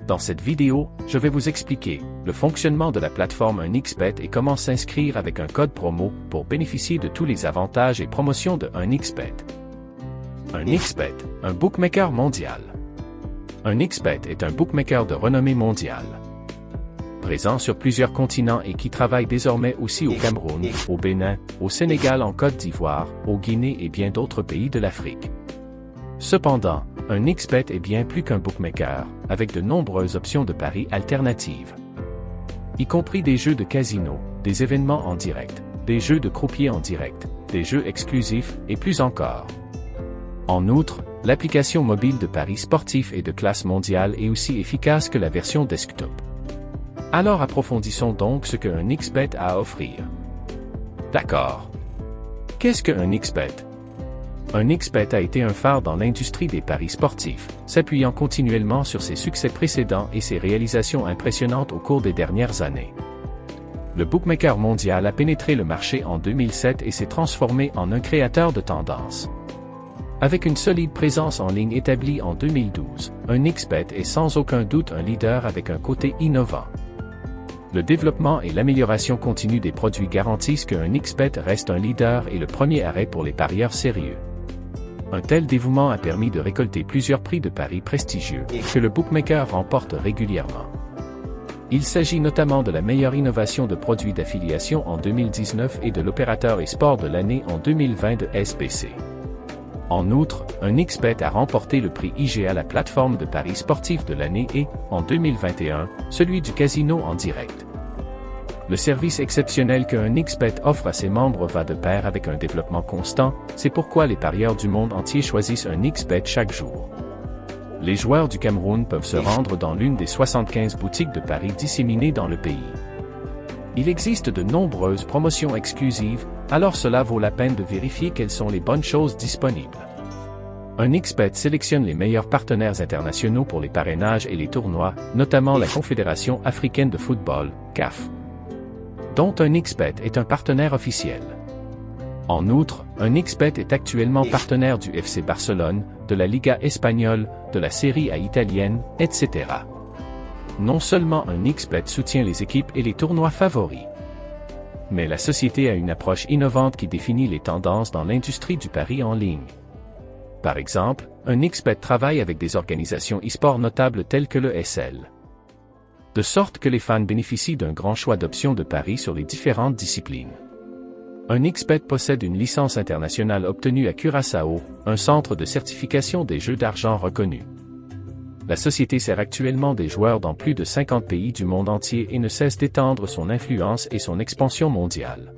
Dans cette vidéo, je vais vous expliquer le fonctionnement de la plateforme 1xBet et comment s'inscrire avec un code promo pour bénéficier de tous les avantages et promotions de 1xBet. 1xBet, un bookmaker mondial. 1xBet est un bookmaker de renommée mondiale. Présent sur plusieurs continents et qui travaille désormais aussi au Cameroun, au Bénin, au Sénégal, en Côte d'Ivoire, au Guinée et bien d'autres pays de l'Afrique. Cependant, 1xBet est bien plus qu'un bookmaker, avec de nombreuses options de paris alternatives. Y compris des jeux de casino, des événements en direct, des jeux de croupier en direct, des jeux exclusifs et plus encore. En outre, l'application mobile de paris sportifs est de classe mondiale et aussi efficace que la version desktop. Alors approfondissons donc ce que 1xBet a à offrir. D'accord. Qu'est-ce que 1xBet? 1xBet a été un phare dans l'industrie des paris sportifs, s'appuyant continuellement sur ses succès précédents et ses réalisations impressionnantes au cours des dernières années. Le bookmaker mondial a pénétré le marché en 2007 et s'est transformé en un créateur de tendance. Avec une solide présence en ligne établie en 2012, 1xBet est sans aucun doute un leader avec un côté innovant. Le développement et l'amélioration continue des produits garantissent que 1xBet reste un leader et le premier arrêt pour les parieurs sérieux. Un tel dévouement a permis de récolter plusieurs prix de paris prestigieux que le bookmaker remporte régulièrement. Il s'agit notamment de la meilleure innovation de produits d'affiliation en 2019 et de l'opérateur e-sport de l'année en 2020 de SBC. En outre, 1xBet a remporté le prix IGA, la plateforme de paris sportifs de l'année, et, en 2021, celui du casino en direct. Le service exceptionnel que 1xBet offre à ses membres va de pair avec un développement constant, c'est pourquoi les parieurs du monde entier choisissent 1xBet chaque jour. Les joueurs du Cameroun peuvent se rendre dans l'une des 75 boutiques de paris disséminées dans le pays. Il existe de nombreuses promotions exclusives, alors cela vaut la peine de vérifier quelles sont les bonnes choses disponibles. 1xBet sélectionne les meilleurs partenaires internationaux pour les parrainages et les tournois, notamment la Confédération africaine de football, CAF, dont 1xBet est un partenaire officiel. En outre, 1xBet est actuellement partenaire du FC Barcelone, de la Liga espagnole, de la Serie A italienne, etc. Non seulement 1xBet soutient les équipes et les tournois favoris, mais la société a une approche innovante qui définit les tendances dans l'industrie du pari en ligne. Par exemple, 1xBet travaille avec des organisations e-sport notables telles que le SL. De sorte que les fans bénéficient d'un grand choix d'options de paris sur les différentes disciplines. 1xBet possède une licence internationale obtenue à Curaçao, un centre de certification des jeux d'argent reconnu. La société sert actuellement des joueurs dans plus de 50 pays du monde entier et ne cesse d'étendre son influence et son expansion mondiale.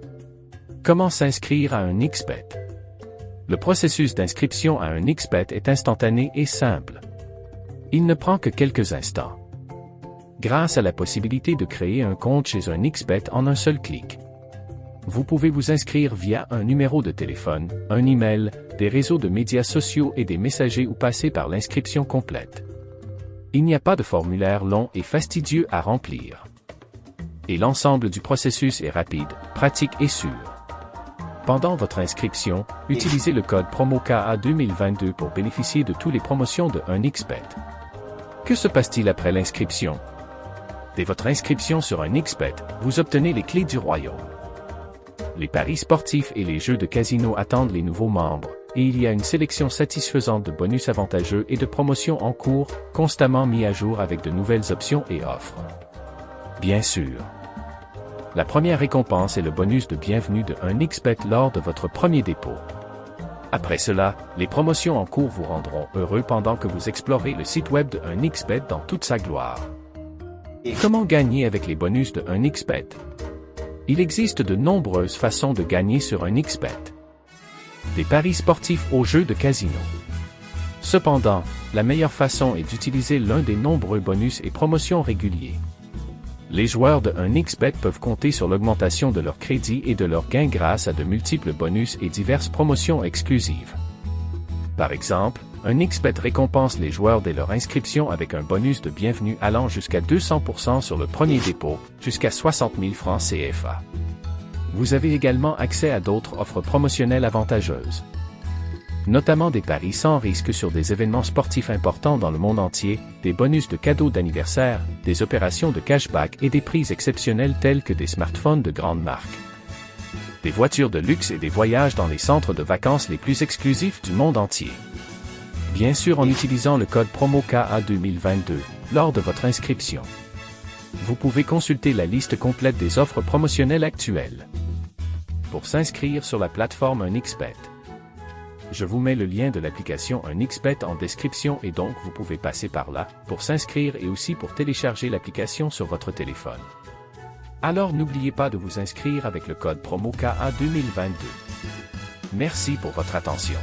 Comment s'inscrire à 1xBet? Le processus d'inscription à 1xBet est instantané et simple. Il ne prend que quelques instants. Grâce à la possibilité de créer un compte chez 1xBet en un seul clic. Vous pouvez vous inscrire via un numéro de téléphone, un email, des réseaux de médias sociaux et des messagers ou passer par l'inscription complète. Il n'y a pas de formulaire long et fastidieux à remplir. Et l'ensemble du processus est rapide, pratique et sûr. Pendant votre inscription, utilisez le code promo KA 2022 pour bénéficier de toutes les promotions de 1xBet. Que se passe-t-il après l'inscription? Dès votre inscription sur 1xBet, vous obtenez les clés du royaume. Les paris sportifs et les jeux de casino attendent les nouveaux membres, et il y a une sélection satisfaisante de bonus avantageux et de promotions en cours, constamment mis à jour avec de nouvelles options et offres. Bien sûr. La première récompense est le bonus de bienvenue de 1xBet lors de votre premier dépôt. Après cela, les promotions en cours vous rendront heureux pendant que vous explorez le site web de 1xBet dans toute sa gloire. Comment gagner avec les bonus de 1xBet? Il existe de nombreuses façons de gagner sur 1xBet. Des paris sportifs aux jeux de casino. Cependant, la meilleure façon est d'utiliser l'un des nombreux bonus et promotions réguliers. Les joueurs de 1xBet peuvent compter sur l'augmentation de leur crédit et de leurs gains grâce à de multiples bonus et diverses promotions exclusives. Par exemple, 1xBet récompense les joueurs dès leur inscription avec un bonus de bienvenue allant jusqu'à 200% sur le premier dépôt, jusqu'à 60 000 francs CFA. Vous avez également accès à d'autres offres promotionnelles avantageuses. notamment des paris sans risque sur des événements sportifs importants dans le monde entier, des bonus de cadeaux d'anniversaire, des opérations de cashback et des prix exceptionnels tels que des smartphones de grande marque, des voitures de luxe et des voyages dans les centres de vacances les plus exclusifs du monde entier. Bien sûr en utilisant le code promo KA 2022 lors de votre inscription. Vous pouvez consulter la liste complète des offres promotionnelles actuelles. Pour s'inscrire sur la plateforme 1xBet. Je vous mets le lien de l'application 1xBet en description et donc vous pouvez passer par là pour s'inscrire et aussi pour télécharger l'application sur votre téléphone. Alors n'oubliez pas de vous inscrire avec le code promo KA 2022. Merci pour votre attention.